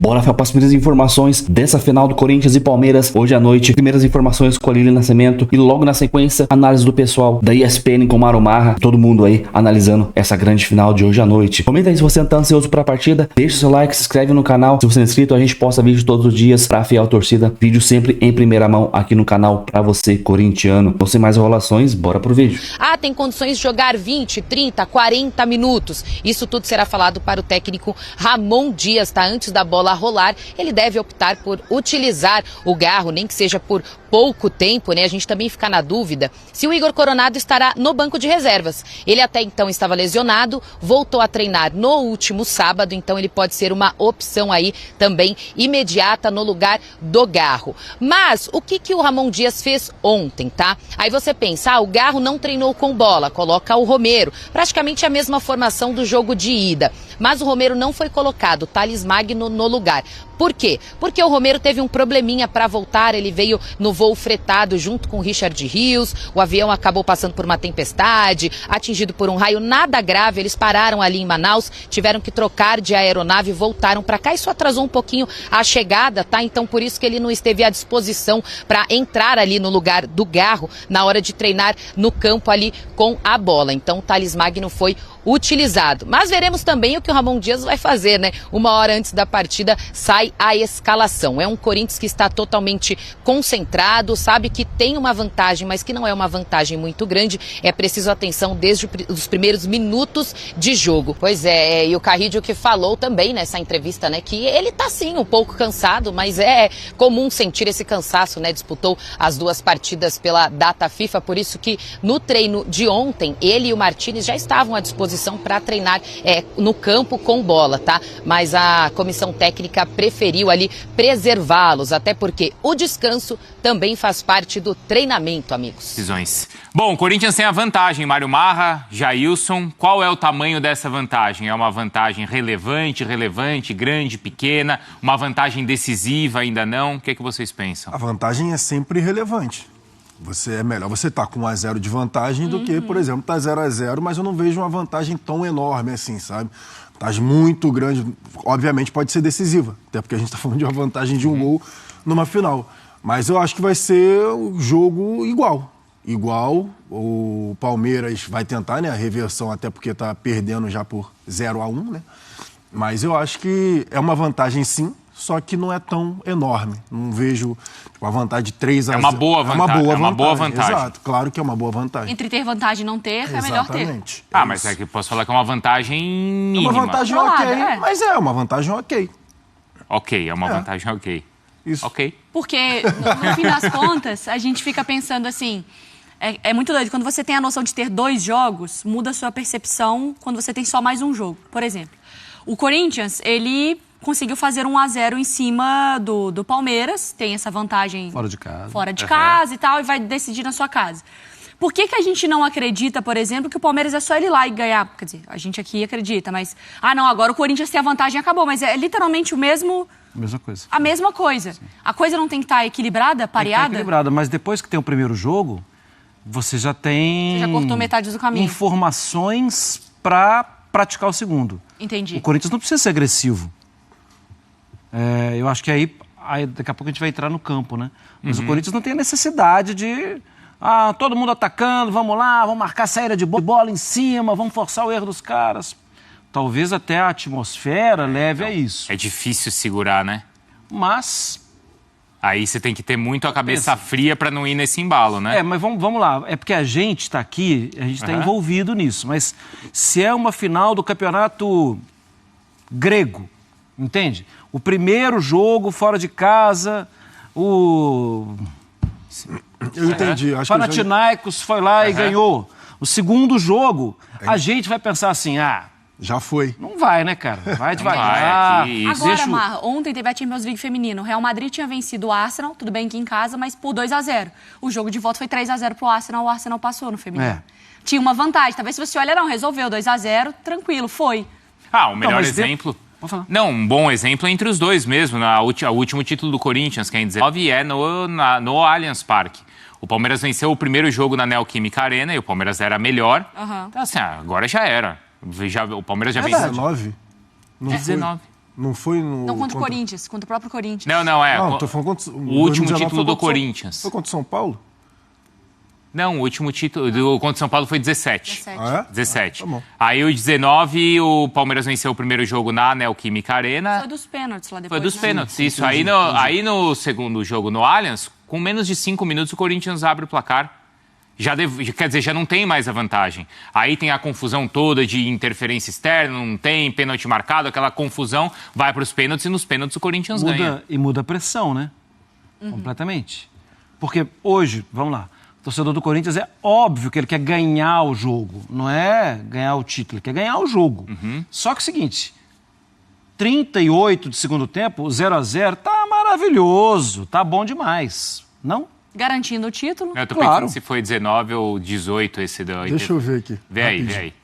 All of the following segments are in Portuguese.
Bora para as primeiras informações dessa final do Corinthians e Palmeiras hoje à noite. Primeiras informações com a Lili Nascimento e logo na sequência, análise do pessoal da ESPN com Mário Marra. Todo mundo aí analisando essa grande final de hoje à noite. Comenta aí se você tá ansioso para a partida, deixa seu like, se inscreve no canal. Se você não é inscrito, a gente posta vídeo todos os dias para fiel torcida. Vídeo sempre em primeira mão aqui no canal para você, corintiano. Não sem mais enrolações, bora pro vídeo. Tem condições de jogar 20, 30, 40 minutos. Isso tudo será falado para o técnico Ramon Dias, tá? Antes da bola rolar, ele deve optar por utilizar o Garro, nem que seja por pouco tempo, né? A gente também fica na dúvida se o Igor Coronado estará no banco de reservas. Ele até então estava lesionado, voltou a treinar no último sábado, então ele pode ser uma opção aí também imediata no lugar do Garro. Mas o que o Ramon Dias fez ontem, tá? Aí você pensa, o Garro não treinou com bola, coloca o Romero, praticamente a mesma formação do jogo de ida. Mas o Romero não foi colocado, o Thales Magno no lugar. Por quê? Porque o Romero teve um probleminha para voltar, ele veio no voo fretado junto com o Richard Rios, o avião acabou passando por uma tempestade, atingido por um raio, nada grave, eles pararam ali em Manaus, tiveram que trocar de aeronave e voltaram para cá, isso atrasou um pouquinho a chegada, tá? Então por isso que ele não esteve à disposição para entrar ali no lugar do Garro na hora de treinar no campo ali com a bola. Então o Thales Magno foi utilizado. Mas veremos também o que o Ramon Dias vai fazer, né? Uma hora antes da partida sai a escalação. É um Corinthians que está totalmente concentrado, sabe que tem uma vantagem, mas que não é uma vantagem muito grande. É preciso atenção desde os primeiros minutos de jogo. Pois é, e o Carrillo que falou também nessa entrevista, né? Que ele tá sim um pouco cansado, mas é comum sentir esse cansaço, né? Disputou as duas partidas pela data FIFA, por isso que no treino de ontem, ele e o Martínez já estavam à disposição para treinar no campo com bola, tá? Mas a comissão técnica preferiu ali preservá-los, até porque o descanso também faz parte do treinamento, amigos. Decisões. Bom, o Corinthians tem a vantagem, Mário Marra, Jailson. Qual é o tamanho dessa vantagem? É uma vantagem relevante, grande, pequena? Uma vantagem decisiva, ainda não? O que é que vocês pensam? A vantagem é sempre relevante. É melhor você estar com 1-0 de vantagem do que, por exemplo, estar 0-0, mas eu não vejo uma vantagem tão enorme assim, sabe? Vantagem muito grande, obviamente pode ser decisiva, até porque a gente está falando de uma vantagem de um gol numa final. Mas eu acho que vai ser um jogo igual. Igual, o Palmeiras vai tentar, né, a reversão, até porque está perdendo já por 0-1, né? Mas eu acho que é uma vantagem sim, só que não é tão enorme. Não vejo uma vantagem de 3-0. É uma boa vantagem. É uma boa vantagem. Exato, claro que é uma boa vantagem. Entre ter vantagem e não ter, é melhor ter. Exatamente. Mas é que eu posso falar que é uma vantagem mínima. É uma vantagem ok, mas é uma vantagem ok. Ok, é uma vantagem ok. Isso. Ok. Porque, no fim das contas, a gente fica pensando assim... É muito doido. Quando você tem a noção de ter 2 jogos, muda a sua percepção quando você tem só mais um jogo. Por exemplo, o Corinthians, ele conseguiu fazer 1-0 em cima do Palmeiras, tem essa vantagem fora de casa e tal, e vai decidir na sua casa. Por que a gente não acredita, por exemplo, que o Palmeiras é só ele ir lá e ganhar? Quer dizer, a gente aqui acredita, mas... não, agora o Corinthians tem a vantagem e acabou, mas é literalmente o mesmo... Mesma coisa. A mesma coisa. Sim. A coisa não tem que estar equilibrada, pareada? Tem que estar equilibrada, mas depois que tem o primeiro jogo, você já tem... Você já cortou metade do caminho. Informações para praticar o segundo. Entendi. O Corinthians não precisa ser agressivo. Eu acho que aí daqui a pouco a gente vai entrar no campo, né? Mas o Corinthians não tem a necessidade de... todo mundo atacando, vamos lá, vamos marcar saída de bola em cima, vamos forçar o erro dos caras. Talvez até a atmosfera leve a isso. É difícil segurar, né? Mas... Aí você tem que ter muito a cabeça fria para não ir nesse embalo, né? Mas vamos lá. É porque a gente está aqui, a gente está envolvido nisso. Mas se é uma final do campeonato grego, entende? O primeiro jogo fora de casa, Eu entendi. O Panathinaikos foi lá e ganhou. O segundo jogo, a gente vai pensar assim, já foi. Não vai, né, cara? Vai Agora, devagar. Mar, ontem teve a Champions League feminino. O Real Madrid tinha vencido o Arsenal, tudo bem que em casa, mas por 2-0. O jogo de volta foi 3-0 pro Arsenal, o Arsenal passou no feminino. Tinha uma vantagem. Talvez se você olha, resolveu 2-0, tranquilo, foi. O melhor exemplo... Não, um bom exemplo entre os dois mesmo. O último título do Corinthians, que é em 19, é no Allianz Parque. O Palmeiras venceu o primeiro jogo na Neoquímica Arena e o Palmeiras era melhor. Então, assim, agora já era. O Palmeiras já venceu. 19? Não 19. Não foi no... Não contra o Corinthians, contra o próprio Corinthians. Não, Não, tô falando contra... o último título do Corinthians. Foi contra o São Paulo? Não, o último título contra o São Paulo foi 17. 17. Ah, é? 17. Tá bom. Aí o 19, o Palmeiras venceu o primeiro jogo na Neoquímica Arena. Foi dos pênaltis lá depois. Foi dos né? pênaltis. Isso. Aí no segundo jogo no Allianz, com menos de 5 minutos, o Corinthians abre o placar. Quer dizer, já não tem mais a vantagem. Aí tem a confusão toda de interferência externa, não tem pênalti marcado, aquela confusão vai para os pênaltis e nos pênaltis o Corinthians ganha. E muda a pressão, né? Completamente. Porque hoje, vamos lá, o torcedor do Corinthians é óbvio que ele quer ganhar o jogo. Não é ganhar o título, ele quer ganhar o jogo. Só que é o seguinte, 38 de segundo tempo, 0-0, tá maravilhoso, tá bom demais. Não? Garantindo o título. Eu tô Claro. pensando se foi 19 ou 18 esse da... Deixa eu ver aqui. Vê aí.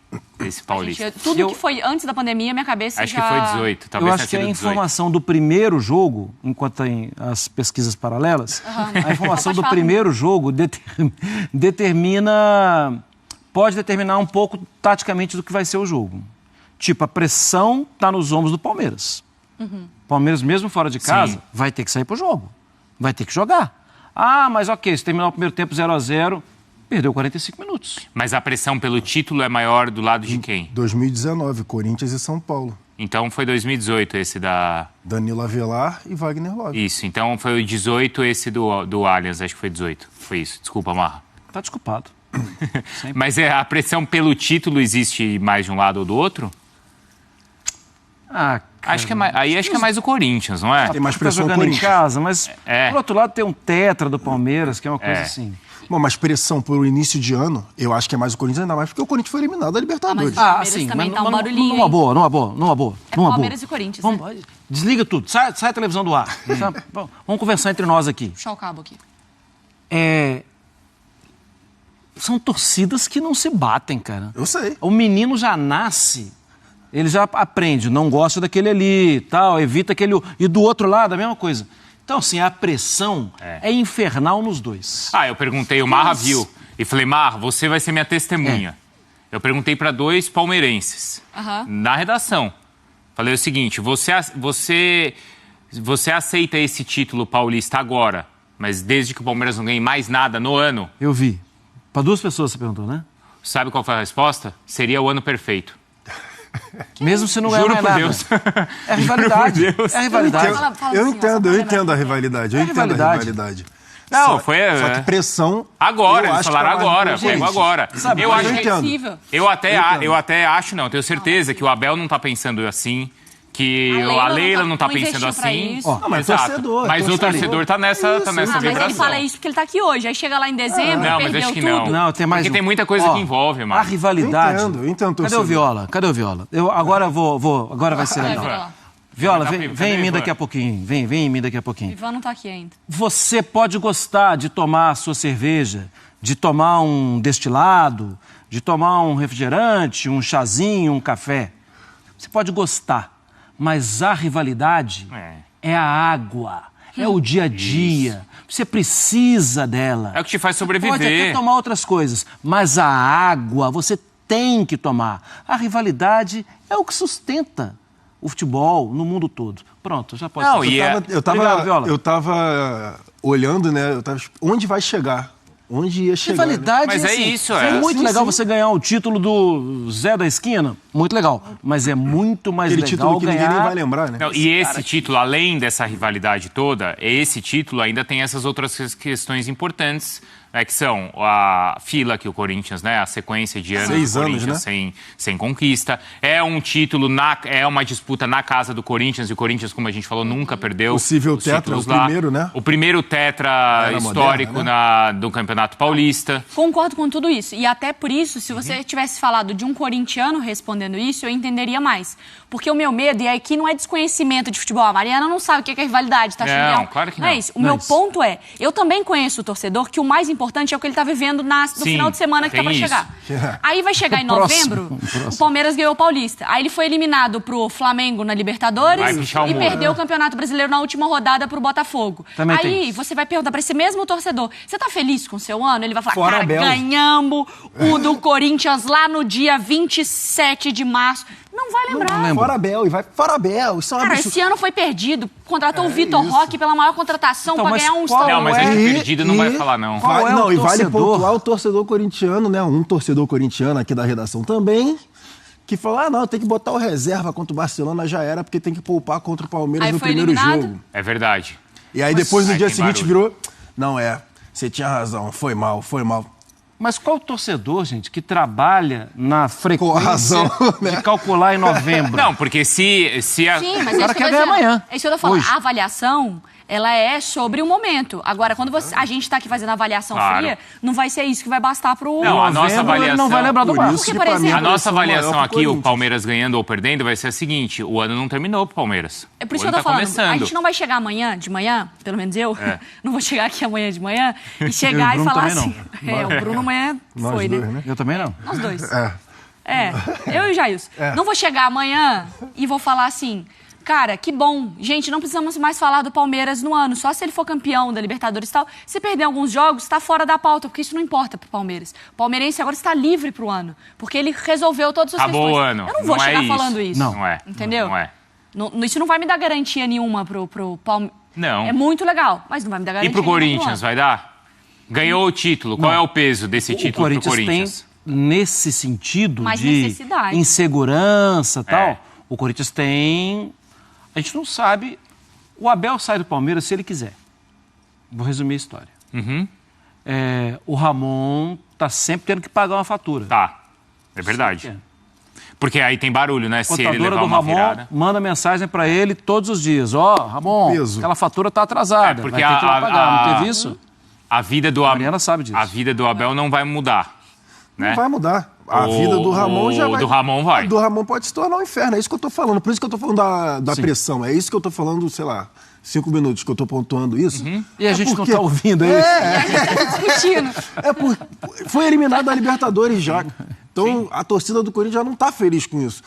Esse Paulista. Gente, tudo que foi antes da pandemia, minha cabeça Acho já... que foi 18, Eu talvez acho que tenha a sido 18. informação do primeiro jogo, enquanto tem as pesquisas paralelas, a informação do primeiro jogo pode determinar um pouco taticamente do que vai ser o jogo. Tipo, a pressão está nos ombros do Palmeiras. O Palmeiras, mesmo fora de casa, Sim. vai ter que sair pro jogo. Vai ter que jogar. Ah, mas ok, se terminar o primeiro tempo 0-0, perdeu 45 minutos. Mas a pressão pelo título é maior do lado de quem? 2019, Corinthians e São Paulo. Então foi 2018 esse da... Danilo Avelar e Wagner Love. Isso, então foi o 18 esse do Allianz, acho que foi 18. Foi isso, desculpa, Marra. Tá desculpado. Mas a pressão pelo título existe mais de um lado ou do outro? Ah, cara. Acho que é mais o Corinthians, não é? Tem mais Tá pressão jogando em Corinthians. casa, mas É. por outro lado tem um tetra do Palmeiras, que é uma coisa É. assim... Bom, mas pressão pelo início de ano, eu acho que é mais o Corinthians, ainda mais porque o Corinthians foi eliminado da Libertadores. mas- Palmeiras também tá um barulhinho, numa hein? boa. É Palmeiras e Corinthians, né? Vamos, desliga tudo, sai a televisão do ar. Vamos conversar entre nós aqui. Puxar o cabo aqui. São torcidas que não se batem, cara. Eu sei. O menino já nasce, ele já aprende, não gosta daquele ali, tal, evita aquele... E do outro lado, a mesma coisa. Então, assim, a pressão é infernal nos dois. Eu perguntei, o Marra viu. E falei, Marra, você vai ser minha testemunha. Eu perguntei para 2 palmeirenses na redação. Falei o seguinte, você aceita esse título paulista agora, mas desde que o Palmeiras não ganhe mais nada no ano, Eu vi. Para 2 pessoas você perguntou, né? sabe qual foi a resposta? Seria o ano perfeito. Mesmo se não ganhar Juro mais por nada. Deus. É rivalidade. Juro por Deus. É rivalidade. Fala Eu assim, entendo, ó, eu entendo a rivalidade. Eu É entendo a rivalidade. rivalidade. Não, Só- foi... Só que pressão... Agora, eu eles acho que falaram é mais agora, inteligente. pegou agora. Sabe, eu mas acho eu que... entendo. Possível. Eu até acho, não, tenho certeza que o Abel não tá pensando assim, que a Leila não tá pensando investiu pra assim. isso. Não, mas Exato. torcedor, Mas o torcedor. torcedor tá nessa Mas ele vibração. fala isso porque ele tá aqui hoje. Aí chega lá em dezembro, Não, mas perdeu acho que tudo. não. Não, tem mais Porque um. tem muita coisa que envolve, mano. A rivalidade. Eu entendo, Cadê o torcedor. Viola? Cadê o Viola? Agora agora vai ser legal. Viola. Viola, Cadê vem em mim Ivan? daqui a pouquinho. Vem em mim daqui a pouquinho. Ivan não tá aqui ainda. Você pode gostar de tomar a sua cerveja, de tomar um destilado, de tomar um refrigerante, um chazinho, um café. Você pode gostar, mas a rivalidade é a água, é o dia a dia. Você precisa dela. É o que te faz Pode até sobreviver. tomar outras coisas, mas a água você tem que tomar. A rivalidade é o que sustenta o futebol no mundo todo. Pronto, já pode. Não, ser. Eu Viola. tava olhando, né? Onde vai chegar? Onde ia chegar? né? Rivalidade Mas é assim, isso, é é. muito Sim, legal sim. você ganhar o título do Zé da Esquina, muito legal. Mas é muito mais Aquele legal título que ninguém nem ganhar... vai lembrar, né? Não, e esse título, além dessa rivalidade toda, esse título ainda tem essas outras questões importantes, né, que são a fila que o Corinthians, né, a sequência de anos 6 do anos, Corinthians né? sem conquista. É um título, é uma disputa na casa do Corinthians, e o Corinthians, como a gente falou, nunca perdeu Possível os tetra, títulos o lá. primeiro, né? O primeiro tetra Era histórico moderna, do Campeonato Paulista. Concordo com tudo isso. E até por isso, se você tivesse falado de um corintiano respondendo isso, eu entenderia mais. Porque o meu medo, e aqui não é desconhecimento de futebol, a Mariana não sabe o que é rivalidade, tá Não, achando? claro que Não é não. isso. O meu ponto é, eu também conheço o torcedor que o mais importante importante é o que ele tá vivendo no final de semana que tá pra tem chegar. isso. Aí vai chegar em novembro, o Palmeiras ganhou o Paulista. Aí ele foi eliminado pro Flamengo na Libertadores Vai pichar o e muro. perdeu o Campeonato Brasileiro na última rodada pro Botafogo. Também tem Aí isso. você vai perguntar pra esse mesmo torcedor, você tá feliz com o seu ano? Ele vai falar, Fora cara, Abel. ganhamos o do Corinthians lá no dia 27 de março. Não vai lembrar. Fora Abel, e vai fora Abel. Isso é um Cara, absurdo. esse ano foi perdido. Contratou o Vitor Roque pela maior contratação Então, pra mas ganhar um qual estadual. Não, mas é? acho que perdido não vai falar, não. Qual é o E vale torcedor? pontuar o torcedor corintiano, né? Um torcedor corintiano aqui da redação também, que falou, não, tem que botar o reserva contra o Barcelona, já era, porque tem que poupar contra o Palmeiras Aí no foi primeiro eliminado? jogo. É verdade. E aí depois no Aí dia tem seguinte barulho. virou, não você tinha razão, foi mal. Mas qual torcedor, gente, que trabalha na frequência razão, né? de calcular em novembro? Não, porque se a... Sim, mas O é cara isso que eu quer tô ganhar dizendo. amanhã, É isso que eu tô falando. hoje. A avaliação, ela é sobre o momento. Agora, quando a gente tá aqui fazendo a avaliação Claro. fria, não vai ser isso que vai bastar pro... Não, a nossa Novembro, ele avaliação... não vai lembrar do Por Vasco. isso Porque, que por pra mim exemplo, A nossa pressão maior avaliação pro aqui, o Corinthians. Palmeiras ganhando ou perdendo, vai ser a seguinte: o ano não terminou pro Palmeiras. É por isso O que eu ano tô falando. começando. A gente não vai chegar amanhã, de manhã, pelo menos eu, É. não vou chegar aqui amanhã de manhã e chegar Eu e o e Bruno falar também assim... o Bruno amanhã Nós foi, dois, né? né? Eu também não. Nós dois. É. Eu e o Jailson. Não vou chegar amanhã e vou falar assim, cara, que bom. Gente, não precisamos mais falar do Palmeiras no ano. Só se ele for campeão da Libertadores e tal. Se perder alguns jogos, está fora da pauta, porque isso não importa pro Palmeiras. O palmeirense agora está livre pro ano, porque ele resolveu todas as Acabou questões. o ano. Eu não vou Não é chegar isso. falando isso. Não é. Entendeu? Não é. Isso não vai me dar garantia nenhuma pro Palmeiras. Não. É muito legal, mas não vai me dar E garantia pro nenhuma Corinthians, pro ano. vai dar? Ganhou o título. Qual é o peso desse O título pro Corinthians Corinthians? tem, nesse sentido Mais de necessidade. insegurança e tal, É. o Corinthians tem... A gente não sabe... O Abel sai do Palmeiras se ele quiser. Vou resumir a história. Uhum. O Ramon tá sempre tendo que pagar uma fatura. Tá. É verdade. Sempre. Porque aí tem barulho, né? A Se ele contadora levar do uma Ramon virada. manda mensagem pra ele todos os dias. Ramon, Peso. aquela fatura tá atrasada. É, porque vai ter que ir lá pagar. Não teve isso? A vida do Mariana sabe disso. A vida do Abel não vai mudar. Né? Não vai mudar. A O- vida do Ramon já o vai... do Ramon vai. O do Ramon pode se tornar um inferno. É isso que eu tô falando. Por isso que eu tô falando da pressão. É isso que eu tô falando, sei lá, 5 minutos que eu tô pontuando isso. E a gente porque- não tá ouvindo aí. Discutindo. Foi eliminado da Libertadores já. Então, a torcida do Corinthians já não tá feliz com isso.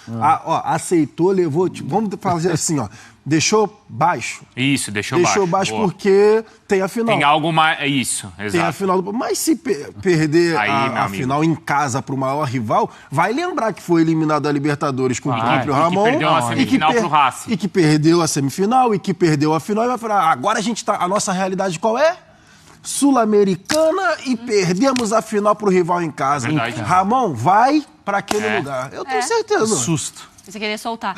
Aceitou, levou... Tipo, vamos fazer assim, deixou baixo. Isso, deixou Deixou baixo Boa. porque tem a final. Tem algo mais... Isso, Tem a exato. final do... Mas se perder Aí, meu a amigo. final em casa pro maior rival, vai lembrar que foi eliminado da Libertadores com o próprio e que Ramon. perdeu a semifinal pro Racing. E que perdeu a semifinal, e que perdeu a final. E vai falar, agora a nossa realidade qual é? Sul-Americana e perdemos a final pro rival em casa. Verdade. Ramon, vai pra aquele lugar. Eu tenho certeza. Susto. Você queria soltar.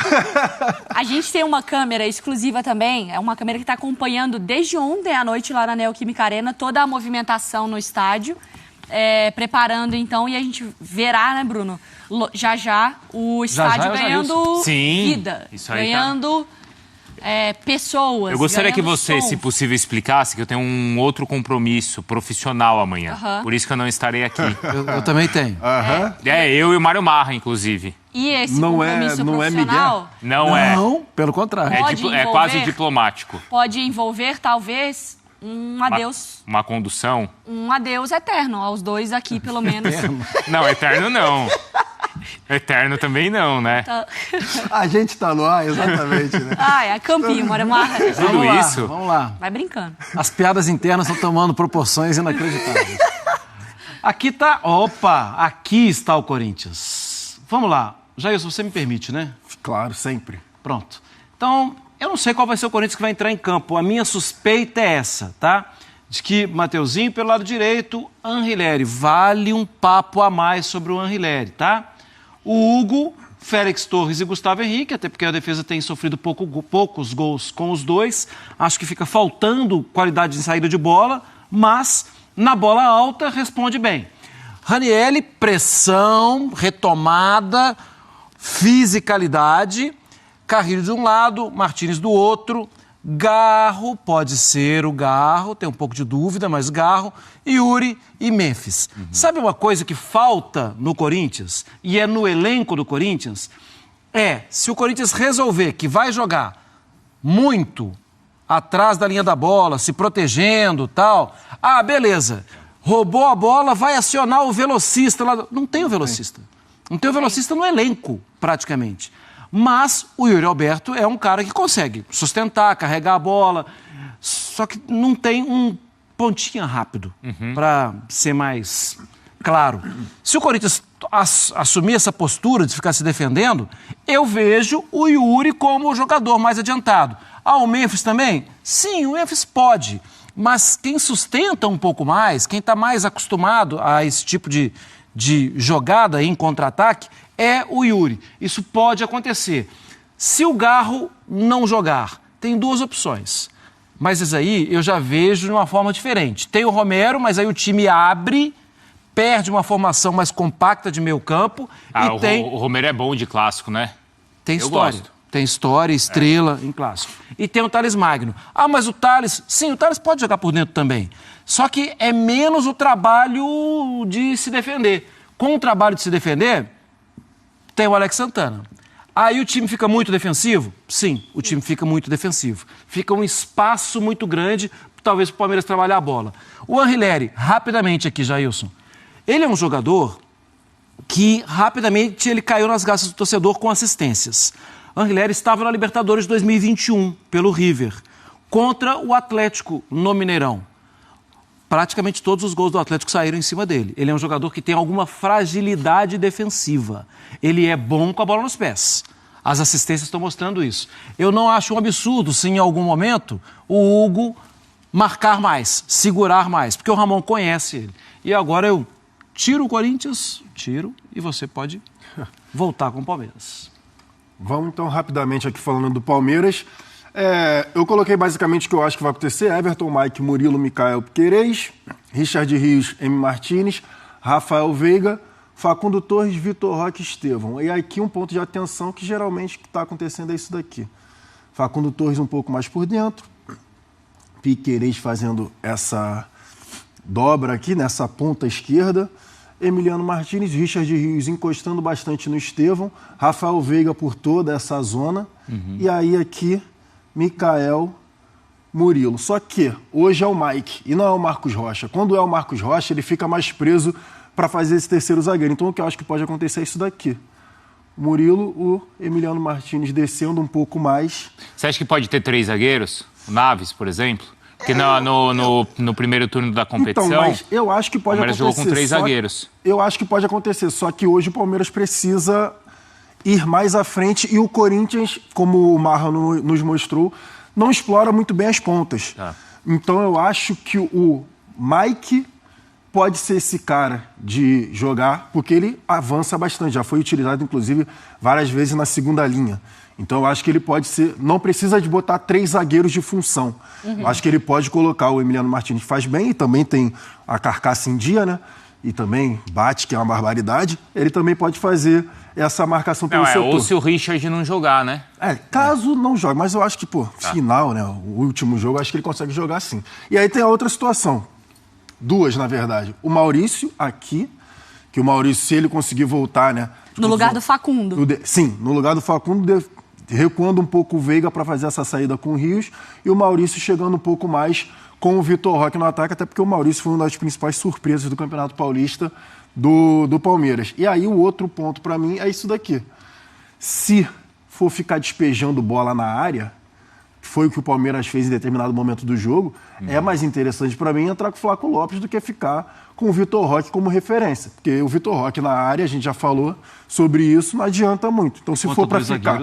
A gente tem uma câmera exclusiva também, é uma câmera que está acompanhando desde ontem à noite lá na Neoquímica Arena toda a movimentação no estádio, preparando então, e a gente verá, né, Bruno, já o estádio é o ganhando Sim, vida, isso aí ganhando pessoas. Eu gostaria que ganhando você, som. se possível, explicasse que eu tenho um outro compromisso profissional amanhã. Aham. Por isso que eu não estarei aqui. Eu também tenho. Eu e o Mário Marra, inclusive. E esse Não é- compromisso não é profissional Não é. Não, pelo contrário. Pode É quase envolver? diplomático. pode envolver, talvez, um adeus. Uma condução. Um adeus eterno aos dois aqui, pelo menos. Não, eterno não. Eterno também não, né? A gente tá no ar, exatamente, né? É Campinho, Mário Marra. Tudo lá, isso? Vamos lá. Vai brincando. As piadas internas estão tomando proporções inacreditáveis. Aqui tá... Opa! Aqui está o Corinthians. Vamos lá. Jair, se você me permite, né? Claro, sempre. Pronto. Então, eu não sei qual vai ser o Corinthians que vai entrar em campo. A minha suspeita é essa, tá? De que Mateuzinho pelo lado direito, Anrileri. Vale um papo a mais sobre o Anrileri, tá? O Hugo, Félix Torres e Gustavo Henrique, até porque a defesa tem sofrido poucos gols com os dois. Acho que fica faltando qualidade de saída de bola, mas na bola alta responde bem. Ranieri, pressão, retomada, fisicalidade. Carrilho de um lado, Martínez do outro. Garro, pode ser o Garro, tem um pouco de dúvida, mas Garro, Yuri e Memphis. Sabe uma coisa que falta no Corinthians, e é no elenco do Corinthians? Se o Corinthians resolver que vai jogar muito atrás da linha da bola, se protegendo e tal, beleza. roubou a bola, vai acionar o velocista lá. Não tem o velocista. Não tem o velocista no elenco, praticamente. Mas o Yuri Alberto é um cara que consegue sustentar, carregar a bola, só que não tem um pontinha rápido, para ser mais claro. Se o Corinthians assumir essa postura de ficar se defendendo, eu vejo o Yuri como o jogador mais adiantado. O Memphis também? Sim, o Memphis pode. Mas quem sustenta um pouco mais, quem está mais acostumado a esse tipo de jogada em contra-ataque, é o Yuri. Isso pode acontecer. Se o Garro não jogar, tem duas opções. Mas isso aí eu já vejo de uma forma diferente. Tem o Romero, mas aí o time abre, perde uma formação mais compacta de meio campo. O Romero é bom de clássico, né? Tem história. Tem história, estrela em clássico. E tem o Thales Magno. Mas o Thales... Sim, o Thales pode jogar por dentro também. Só que é menos o trabalho de se defender. Com o trabalho de se defender, tem o Alex Santana. Aí o time fica muito defensivo? Sim, o time fica muito defensivo. Fica um espaço muito grande, talvez para o Palmeiras trabalhar a bola. O Anrileri, rapidamente aqui, Jailson. Ele é um jogador que rapidamente ele caiu nas graças do torcedor com assistências. O Anrileri estava na Libertadores 2021, pelo River, contra o Atlético no Mineirão. Praticamente todos os gols do Atlético saíram em cima dele. Ele é um jogador que tem alguma fragilidade defensiva. Ele é bom com a bola nos pés. As assistências estão mostrando isso. Eu não acho um absurdo se em algum momento o Hugo marcar mais, segurar mais, porque o Ramon conhece ele. E agora eu tiro o Corinthians, e você pode voltar com o Palmeiras. Vamos então rapidamente aqui falando do Palmeiras. Eu coloquei basicamente o que eu acho que vai acontecer: Everton, Mike, Murilo, Micael, Piquerez, Richard Rios, M. Martínez, Rafael Veiga, Facundo Torres, Vitor Roque e Estevão. E aqui um ponto de atenção que geralmente está acontecendo é isso daqui. Facundo Torres um pouco mais por dentro, Piquerez fazendo essa dobra aqui, nessa ponta esquerda, Emiliano Martínez, Richard Rios encostando bastante no Estevão, Rafael Veiga por toda essa zona, e aí aqui Micael, Murilo. Só que hoje é o Mike e não é o Marcos Rocha. Quando é o Marcos Rocha, ele fica mais preso para fazer esse terceiro zagueiro. Então o que eu acho que pode acontecer é isso daqui. Murilo, o Emiliano Martínez descendo um pouco mais. Você acha que pode ter 3 zagueiros? O Naves, por exemplo? Porque no primeiro turno da competição, então, mas eu acho que pode acontecer. O Palmeiras jogou com 3 zagueiros. Eu acho que pode acontecer, só que hoje o Palmeiras precisa ir mais à frente e o Corinthians, como o Marra nos mostrou, não explora muito bem as pontas. Então eu acho que o Mike pode ser esse cara de jogar, porque ele avança bastante, já foi utilizado inclusive várias vezes na segunda linha. Então eu acho que ele pode ser, não precisa de botar 3 zagueiros de função. Acho que ele pode colocar o Emiliano Martínez, que faz bem, e também tem a carcaça em dia, né? E também bate, que é uma barbaridade. Ele também pode fazer essa marcação pelo setor. Ou se o Richard não jogar, né? Caso não jogue. Mas eu acho que, final, né? O último jogo, acho que ele consegue jogar sim. E aí tem a outra situação. 2, na verdade. O Maurício aqui, que o Maurício, se ele conseguir voltar, né? No lugar do Facundo. Sim, no lugar do Facundo, recuando um pouco o Veiga para fazer essa saída com o Rios, e o Maurício chegando um pouco mais com o Vitor Roque no ataque, até porque o Maurício foi uma das principais surpresas do Campeonato Paulista do Palmeiras. E aí o outro ponto para mim é isso daqui. Se for ficar despejando bola na área, foi o que o Palmeiras fez em determinado momento do jogo, é mais interessante para mim entrar com o Flaco Lopes do que ficar com o Vitor Roque como referência. Porque o Vitor Roque na área, a gente já falou sobre isso, não adianta muito. Então, se for para ficar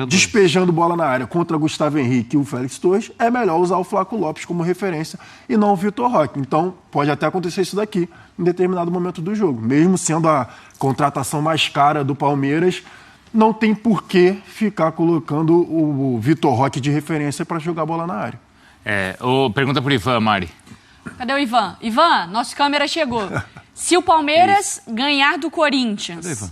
despejando bola na área contra Gustavo Henrique e o Félix Torres, é melhor usar o Flaco Lopes como referência e não o Vitor Roque. Então, pode até acontecer isso daqui em determinado momento do jogo. Mesmo sendo a contratação mais cara do Palmeiras, não tem por que ficar colocando o Vitor Roque de referência para jogar bola na área. Pergunta para o Ivan, Mari. Cadê o Ivan? Ivan, nosso câmera chegou. Se o Palmeiras ganhar do Corinthians,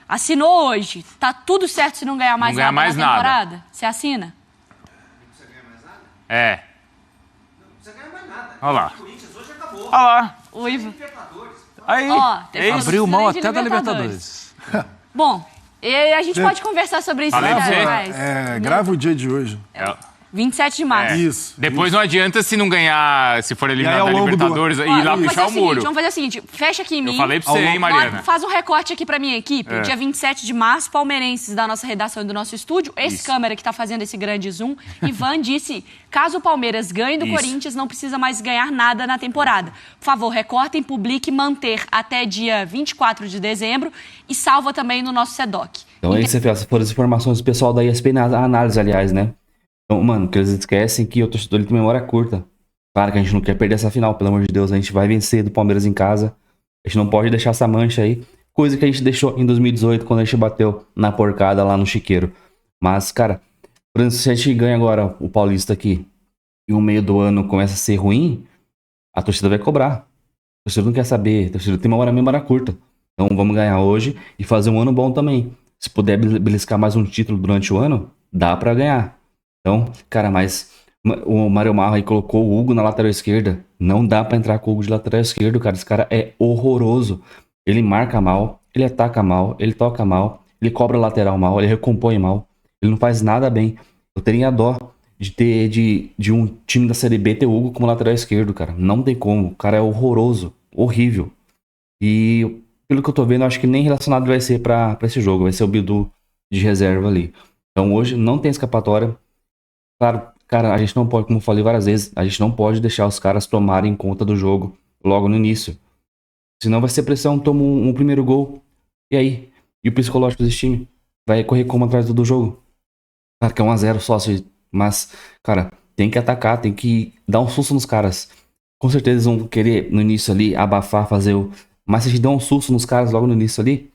assinou hoje, tá tudo certo se não ganhar mais nada na temporada? Você assina? Não precisa ganhar mais nada? Não precisa ganhar mais nada. Olha lá. O Corinthians hoje acabou. Olha lá. O Ivan. Aí, abriu mão até da Libertadores. Bom, a gente pode conversar sobre isso Falei pra você. mais. Grava o dia de hoje. 27 de março. Isso. Depois não adianta se não ganhar, se for aí, eliminado ao da longo do- Libertadores, Ó, e ir lá vamos fazer puxar o muro. Vamos fazer o seguinte, fecha aqui em mim. Eu falei pra você, hein, Mariana? Faz um recorte aqui pra minha equipe. Dia 27 de março, palmeirenses da nossa redação e do nosso estúdio. Esse câmera que tá fazendo esse grande zoom. Ivan disse, caso o Palmeiras ganhe do Isso. Corinthians, não precisa mais ganhar nada na temporada. Por favor, recortem, publique, manter até dia 24 de dezembro e salva também no nosso SEDOC. Então aí você vê, essas foram as informações do pessoal da ESPN, a análise, aliás, né? Então, mano, que eles esquecem que o torcedor ele tem memória curta. Claro que a gente não quer perder essa final, pelo amor de Deus. A gente vai vencer do Palmeiras em casa. A gente não pode deixar essa mancha aí. Coisa que a gente deixou em 2018, quando a gente bateu na porcada lá no Chiqueiro. Mas, cara, por exemplo, se a gente ganha agora o Paulista aqui e o meio do ano começa a ser ruim, a torcida vai cobrar. A torcida não quer saber. A torcida tem uma memória curta. Então vamos ganhar hoje e fazer um ano bom também. Se puder beliscar mais um título durante o ano, dá pra ganhar. Então, cara, mas o Mário Marra aí colocou o Hugo na lateral esquerda. Não dá pra entrar com o Hugo de lateral esquerdo, cara. Esse cara é horroroso. Ele marca mal, ele ataca mal, ele toca mal, ele cobra lateral mal, ele recompõe mal. Ele não faz nada bem. Eu teria dó de ter de um time da Série B ter o Hugo como lateral esquerdo, cara. Não tem como. O cara é horroroso, horrível. E pelo que eu tô vendo, eu acho que nem relacionado vai ser pra esse jogo. Vai ser o Bidu de reserva ali. Então hoje não tem escapatória. Claro, cara, a gente não pode, como eu falei várias vezes, a gente não pode deixar os caras tomarem conta do jogo logo no início. Senão vai ser pressão, toma um primeiro gol. E aí? E o psicológico desse time? Vai correr como atrás do jogo? Claro que é 1-0 só, mas, cara, tem que atacar, tem que dar um susto nos caras. Com certeza eles vão querer no início ali abafar, fazer o... Mas se a gente der um susto nos caras logo no início ali,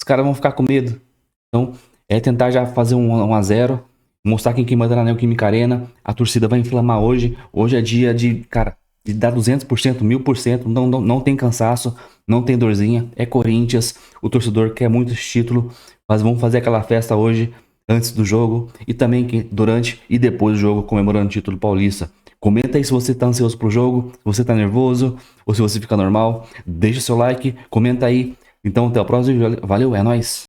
os caras vão ficar com medo. Então, é tentar já fazer um 1-0, mostrar quem manda na Neoquímica Arena. A torcida vai inflamar hoje. Hoje é dia de, cara, de dar 200%, 1000%. Não tem cansaço, não tem dorzinha. É Corinthians. O torcedor quer muito esse título. Mas vamos fazer aquela festa hoje, antes do jogo. E também durante e depois do jogo, comemorando o título paulista. Comenta aí se você tá ansioso pro jogo, se você tá nervoso, ou se você fica normal. Deixa seu like, comenta aí. Então até o próximo vídeo. Valeu, é nóis!